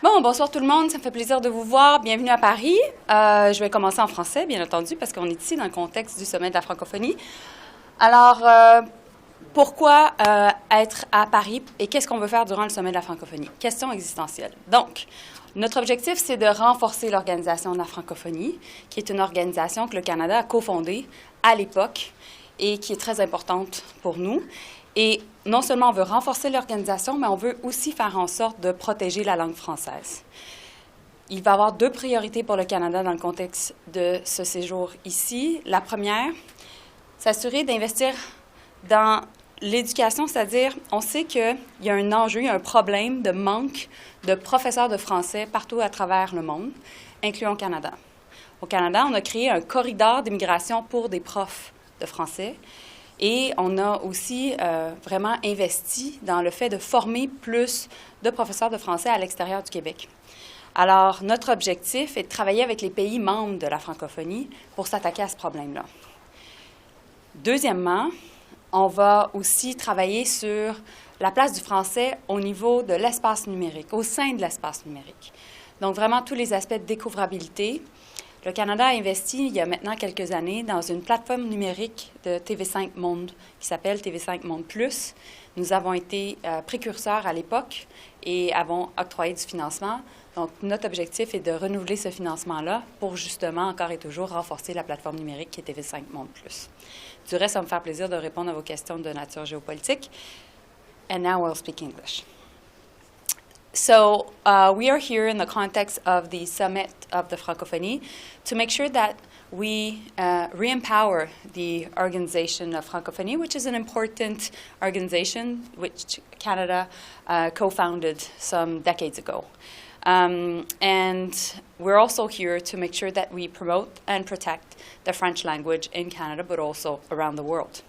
Bon, bonsoir tout le monde, ça me fait plaisir de vous voir. Bienvenue à Paris. Je vais commencer en français, bien entendu, parce qu'on est ici dans le contexte du Sommet de la Francophonie. Alors, pourquoi être à Paris et qu'est-ce qu'on veut faire durant le Sommet de la Francophonie? Question existentielle. Donc, notre objectif, c'est de renforcer l'Organisation de la Francophonie, qui est une organisation que le Canada a cofondée à l'époque et qui est très importante pour nous. Et non seulement on veut renforcer l'organisation, mais on veut aussi faire en sorte de protéger la langue française. Il va y avoir deux priorités pour le Canada dans le contexte de ce séjour ici. La première, s'assurer d'investir dans l'éducation, c'est-à-dire, on sait qu'il y a un enjeu, il y a un problème de manque de professeurs de français partout à travers le monde, incluant le Canada. Au Canada, on a créé un corridor d'immigration pour des profs de français. Et on a aussi vraiment investi dans le fait de former plus de professeurs de français à l'extérieur du Québec. Alors, notre objectif est de travailler avec les pays membres de la francophonie pour s'attaquer à ce problème-là. Deuxièmement, on va aussi travailler sur la place du français au niveau de l'espace numérique, au sein de l'espace numérique. Donc, vraiment, tous les aspects de découvrabilité. Le Canada a investi, il y a maintenant quelques années, dans une plateforme numérique de TV5 Monde qui s'appelle TV5 Monde Plus. Nous avons été précurseurs à l'époque et avons octroyé du financement. Donc, notre objectif est de renouveler ce financement-là pour justement, encore et toujours, renforcer la plateforme numérique qui est TV5 Monde Plus. Du reste, ça va me faire plaisir de répondre à vos questions de nature géopolitique. And now we'll speak English. So we are here in the context of the Summit of the Francophonie to make sure that we re-empower the organization of Francophonie, which is an important organization which Canada co-founded some decades ago. And we're also here to make sure that we promote and protect the French language in Canada, but also around the world.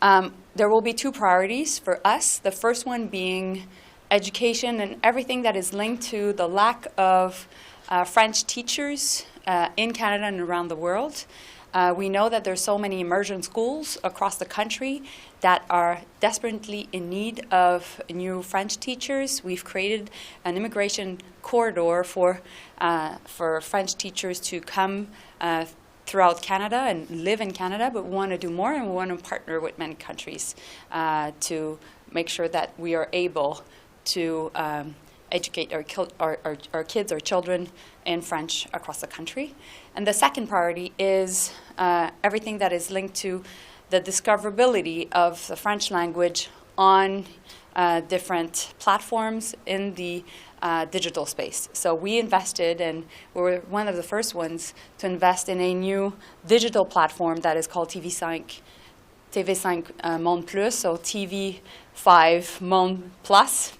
There will be two priorities for us, the first one being education and everything that is linked to the lack of French teachers in Canada and around the world. We know that there's so many immersion schools across the country that are desperately in need of new French teachers. We've created an immigration corridor for French teachers to come throughout Canada and live in Canada, but we want to do more and we want to partner with many countries to make sure that we are able to educate our kids, our children in French across the country. And the second priority is everything that is linked to the discoverability of the French language on different platforms in the digital space. So we invested, and we were one of the first ones to invest in a new digital platform that is called TV5 Monde Plus, so TV5 Monde Plus.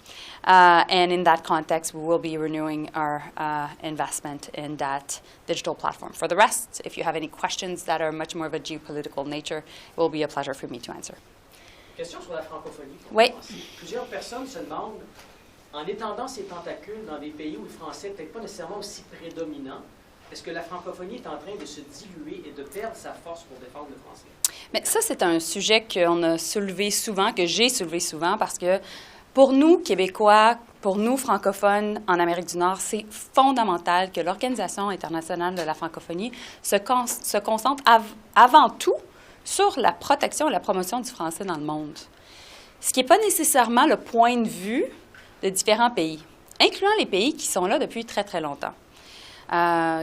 And in that context, we will be renewing our investment in that digital platform. For the rest, if you have any questions that are much more of a geopolitical nature, it will be a pleasure for me to answer. Question sur la francophonie. Oui. Plusieurs personnes se demandent, en étendant ses tentacules dans des pays où le français n'est peut-être pas nécessairement aussi prédominant, est-ce que la francophonie est en train de se diluer et de perdre sa force pour défendre le français? Mais ça, c'est un sujet qu'on a soulevé souvent, que j'ai soulevé souvent, parce que pour nous, Québécois, pour nous, francophones en Amérique du Nord, c'est fondamental que l'Organisation internationale de la francophonie se concentre avant tout sur la protection et la promotion du français dans le monde. Ce qui n'est pas nécessairement le point de vue de différents pays, incluant les pays qui sont là depuis très, très longtemps,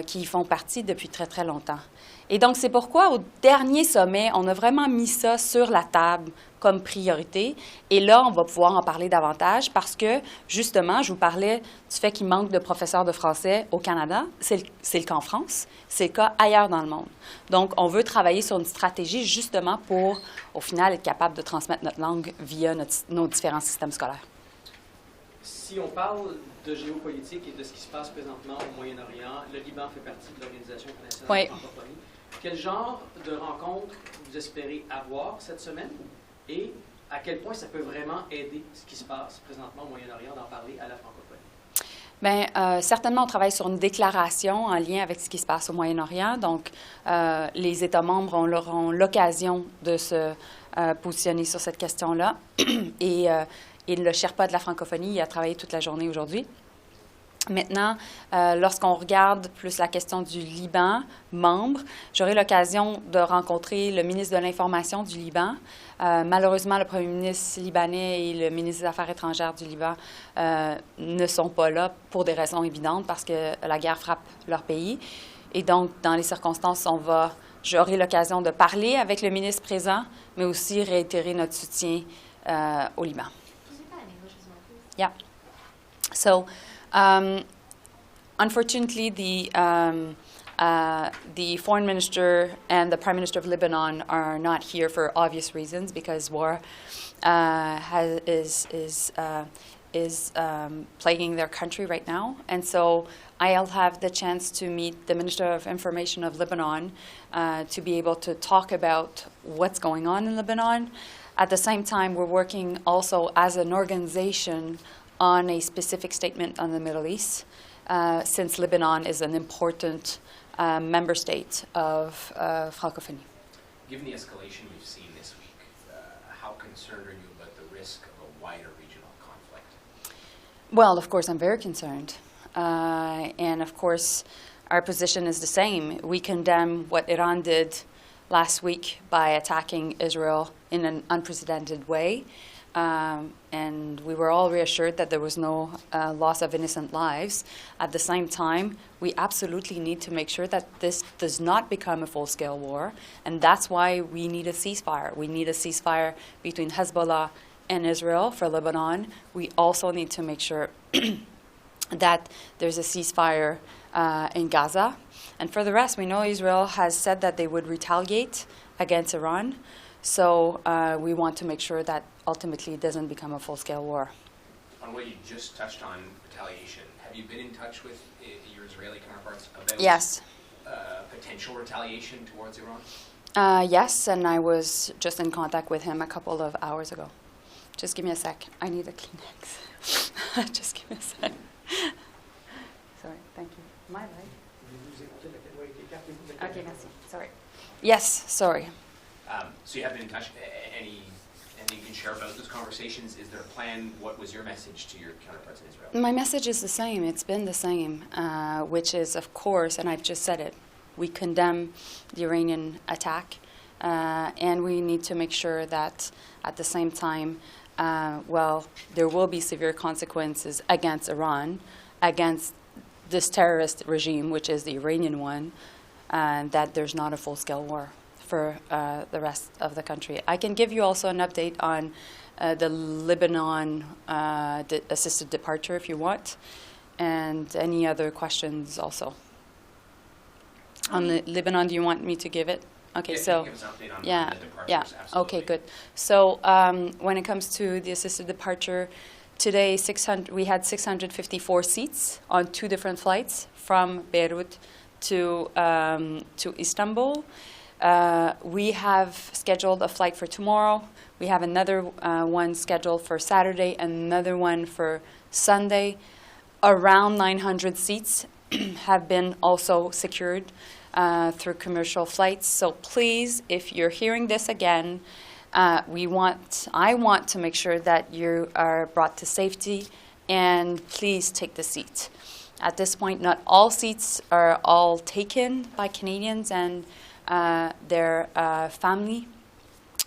qui font partie depuis très, très longtemps. Et donc, c'est pourquoi, au dernier sommet, on a vraiment mis ça sur la table comme priorité. Et là, on va pouvoir en parler davantage parce que, justement, je vous parlais du fait qu'il manque de professeurs de français au Canada. C'est le cas en France, c'est le cas ailleurs dans le monde. Donc, on veut travailler sur une stratégie, justement, pour, au final, être capable de transmettre notre langue via nos différents systèmes scolaires. Si on parle de géopolitique et de ce qui se passe présentement au Moyen-Orient, le Liban fait partie de l'Organisation internationale de la francophonie. Quel genre de rencontres vous espérez avoir cette semaine et à quel point ça peut vraiment aider ce qui se passe présentement au Moyen-Orient d'en parler à la francophonie? Bien, certainement, on travaille sur une déclaration en lien avec ce qui se passe au Moyen-Orient. Donc, les États membres auront l'occasion de se positionner sur cette question-là. Et le Sherpa de la francophonie a travaillé toute la journée aujourd'hui. Maintenant, lorsqu'on regarde plus la question du Liban, membre, j'aurai l'occasion de rencontrer le ministre de l'Information du Liban. Malheureusement, le premier ministre libanais et le ministre des Affaires étrangères du Liban ne sont pas là pour des raisons évidentes parce que la guerre frappe leur pays. Et donc, dans les circonstances, j'aurai l'occasion de parler avec le ministre présent, mais aussi réitérer notre soutien au Liban. Yeah. So, unfortunately, the foreign minister and the prime minister of Lebanon are not here for obvious reasons because war is plaguing their country right now, and so I'll have the chance to meet the Minister of Information of Lebanon to be able to talk about what's going on in Lebanon. At the same time, we're working also as an organization on a specific statement on the Middle East, since Lebanon is an important member state of Francophonie. Given the escalation we've seen this week, how concerned are you about the risk of a wider regional conflict? Well, of course, I'm very concerned. And of course, our position is the same. We condemn what Iran did last week by attacking Israel in an unprecedented way. And we were all reassured that there was no loss of innocent lives. At the same time, we absolutely need to make sure that this does not become a full-scale war, and that's why we need a ceasefire. We need a ceasefire between Hezbollah and Israel for Lebanon. We also need to make sure that there's a ceasefire in Gaza. And for the rest, we know Israel has said that they would retaliate against Iran. So we want to make sure that ultimately it doesn't become a full-scale war. On what you just touched on, retaliation, have you been in touch with your Israeli counterparts about Yes. Potential retaliation towards Iran? Yes, and I was just in contact with him a couple of hours ago. Just give me a sec. I need a Kleenex. Just give me a sec. Sorry, thank you. Am I right? Okay, merci. Sorry. Yes, sorry. So you have been in touch. Anything you can share about those conversations? Is there a plan? What was your message to your counterparts in Israel? My message is the same. It's been the same, which is, of course, and I've just said it, we condemn the Iranian attack, and we need to make sure that at the same time, there will be severe consequences against Iran, against this terrorist regime, which is the Iranian one, and that there's not a full-scale war for the rest of the country. I can give you also an update on the Lebanon assisted departure if you want, and any other questions also. On the Lebanon, do you want me to give it? Okay, yeah, so give us an update on yeah, the departures, yeah. absolutely. Okay, good. So when it comes to the assisted departure, today we had 654 seats on 2 different flights from Beirut to Istanbul. We have scheduled a flight for tomorrow. We have another one scheduled for Saturday and another one for Sunday. Around 900 seats have been also secured through commercial flights. So please, if you're hearing this again, I want to make sure that you are brought to safety, and please take the seat. At this point, not all seats are all taken by Canadians and their family.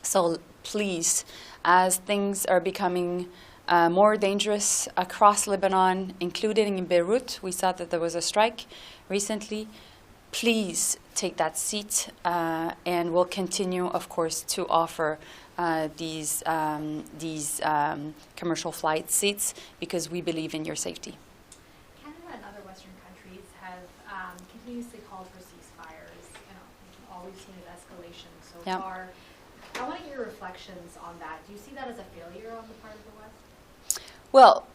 So please, as things are becoming more dangerous across Lebanon, including in Beirut, we saw that there was a strike recently. Please take that seat, and we'll continue, of course, to offer these commercial flight seats because we believe in your safety. Canada and other Western countries have continuously called for ceasefires. All we've seen is escalation so far. I want to hear your reflections on that. Do you see that as a failure on the part of the West? Well,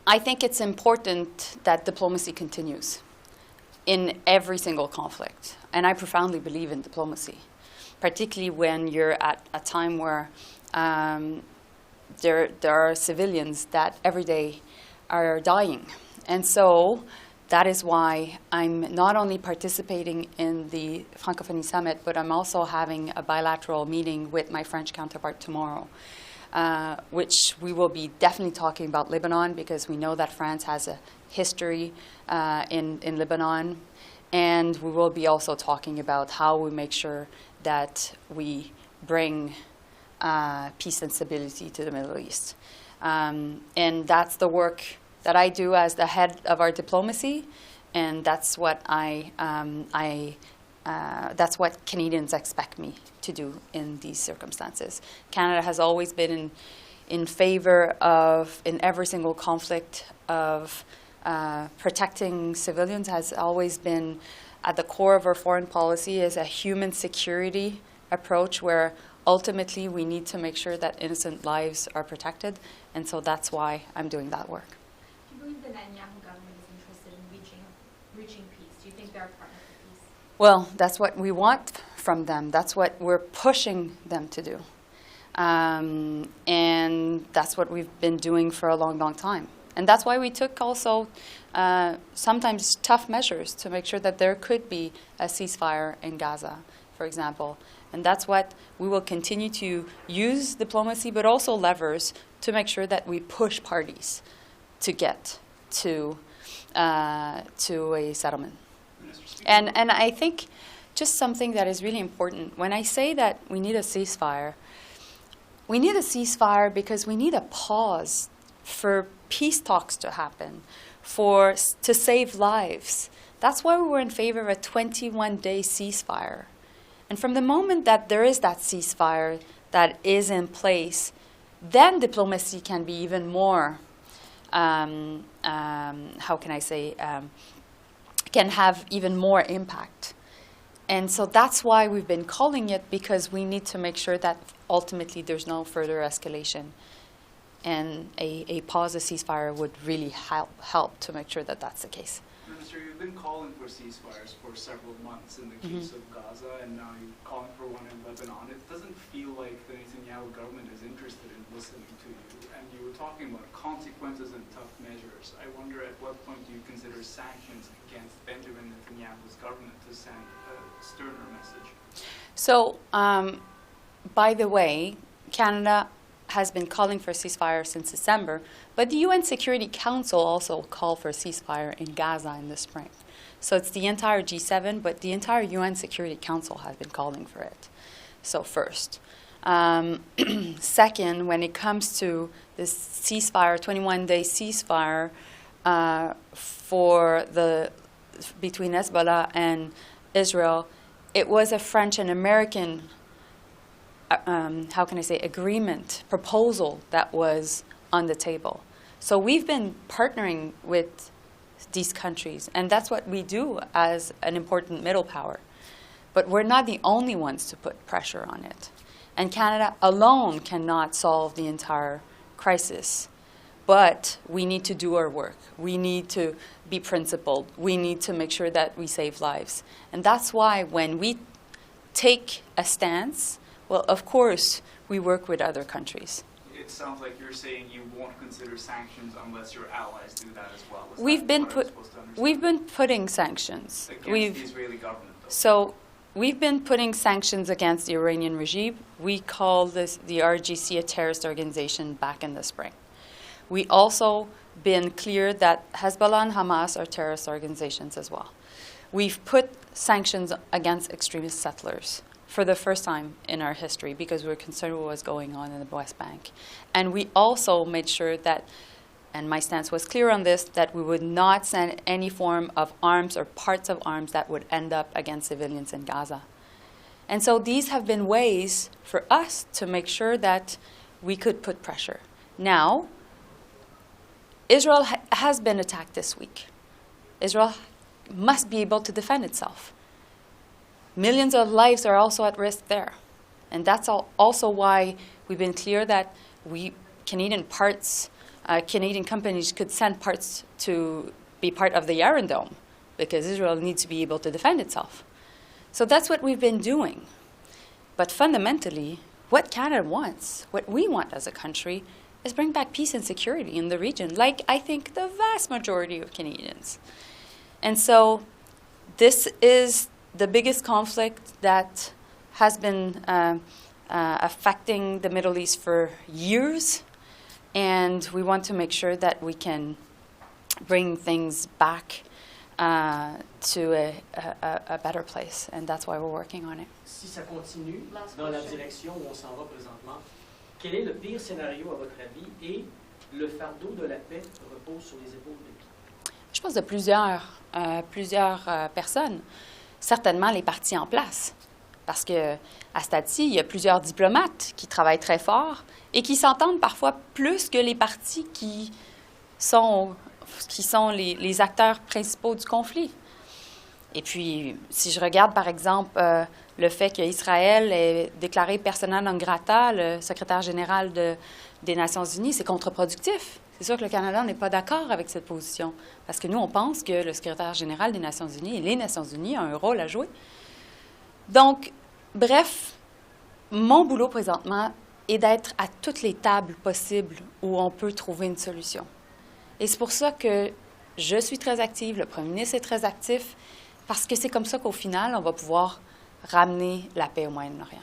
I think it's important that diplomacy continues in every single conflict. And I profoundly believe in diplomacy, particularly when you're at a time where there are civilians that every day are dying. And so that is why I'm not only participating in the Francophonie Summit, but I'm also having a bilateral meeting with my French counterpart tomorrow. which we will be definitely talking about Lebanon, because we know that France has a history in Lebanon. And we will be also talking about how we make sure that we bring peace and stability to the Middle East. And that's the work that I do as the head of our diplomacy, and that's what that's what Canadians expect me to do in these circumstances. Canada has always been in favor of, in every single conflict, of protecting civilians, has always been at the core of our foreign policy, is a human security approach where ultimately we need to make sure that innocent lives are protected, and so that's why I'm doing that work. Do you believe the Netanyahu government is interested in reaching peace? Do you think they're a partner for peace? Well, that's what we want from them. That's what we're pushing them to do. And that's what we've been doing for a long, long time. And that's why we took also sometimes tough measures to make sure that there could be a ceasefire in Gaza, for example. And that's what we will continue to use diplomacy, but also levers to make sure that we push parties to get to a settlement. And I think just something that is really important, when I say that we need a ceasefire because we need a pause for peace talks to happen, to save lives. That's why we were in favor of a 21-day ceasefire. And from the moment that there is that ceasefire that is in place, then diplomacy can be even more, can have even more impact. And so that's why we've been calling it, because we need to make sure that ultimately there's no further escalation. And a pause, a ceasefire would really help to make sure that that's the case. Minister, you've been calling for ceasefires for several months in the case of Gaza, and now you're calling for one in Lebanon. It doesn't feel like the Netanyahu government is interested in listening to you. And you were talking about consequences and tough measures. I wonder at what point do you consider sanctions against Benjamin Netanyahu's government to send a sterner message? So, by the way, Canada has been calling for a ceasefire since December, but the UN Security Council also called for a ceasefire in Gaza in the spring. So it's the entire G7, but the entire UN Security Council has been calling for it. So first. Second, when it comes to this ceasefire, 21-day ceasefire between Hezbollah and Israel, it was a French and American agreement, proposal that was on the table. So we've been partnering with these countries, and that's what we do as an important middle power. But we're not the only ones to put pressure on it. And Canada alone cannot solve the entire crisis. But we need to do our work. We need to be principled. We need to make sure that we save lives. And that's why when we take a stance, well, of course, we work with other countries. It sounds like you're saying you won't consider sanctions unless your allies do that as well. We've been putting sanctions. Against the Israeli government, though. So we've been putting sanctions against the Iranian regime. We call the RGC a terrorist organization back in the spring. We also been clear that Hezbollah and Hamas are terrorist organizations as well. We've put sanctions against extremist settlers for the first time in our history because we're concerned with what was going on in the West Bank. And we also made sure that, and my stance was clear on this, that we would not send any form of arms or parts of arms that would end up against civilians in Gaza. And so these have been ways for us to make sure that we could put pressure. Now, Israel has been attacked this week. Israel must be able to defend itself. Millions of lives are also at risk there. And that's also why we've been clear that Canadian companies could send parts to be part of the Iron Dome because Israel needs to be able to defend itself. So that's what we've been doing. But fundamentally, what Canada wants, what we want as a country, is bring back peace and security in the region, like I think the vast majority of Canadians. And so this is the biggest conflict that has been affecting the Middle East for years, and we want to make sure that we can bring things back to a better place, and that's why we're working on it. Si ça continue dans la direction où on s'en va présentement, quel est le pire scénario à votre avis et le fardeau de la paix repose sur les épaules de qui? Je pense de plusieurs personnes, certainement les partis en place, parce que à ce stade-ci, il y a plusieurs diplomates qui travaillent très fort et qui s'entendent parfois plus que les partis qui sont les acteurs principaux du conflit. Et puis, si je regarde, par exemple, le fait qu'Israël ait déclaré persona non grata, le secrétaire général des Nations unies, c'est contre-productif. C'est sûr que le Canada n'est pas d'accord avec cette position, parce que nous, on pense que le secrétaire général des Nations unies et les Nations unies ont un rôle à jouer. Donc, bref, mon boulot présentement est d'être à toutes les tables possibles où on peut trouver une solution. Et c'est pour ça que je suis très active, le premier ministre est très actif, parce que c'est comme ça qu'au final, on va pouvoir ramener la paix au Moyen-Orient.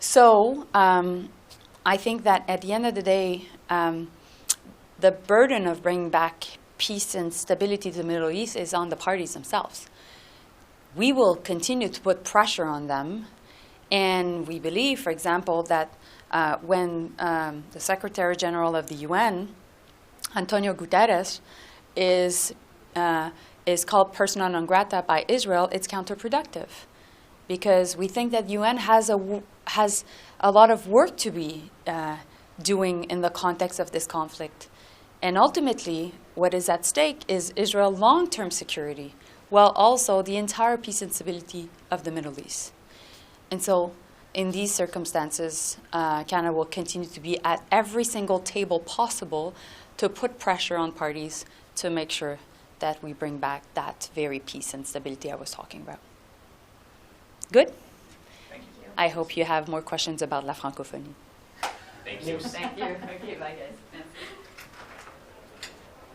So, I think that at the end of the day, the burden of bringing back peace and stability to the Middle East is on the parties themselves. We will continue to put pressure on them, and we believe, for example, that when the Secretary General of the UN, Antonio Guterres, is called persona non grata by Israel, it's counterproductive, because we think that UN has a lot of work to be doing in the context of this conflict. And ultimately, what is at stake is Israel's long-term security, while also the entire peace and stability of the Middle East. And so, in these circumstances, Canada will continue to be at every single table possible to put pressure on parties to make sure that we bring back that very peace and stability I was talking about. Good? Thank you. I hope you have more questions about la Francophonie. Thank you. Thank you. Okay, bye guys.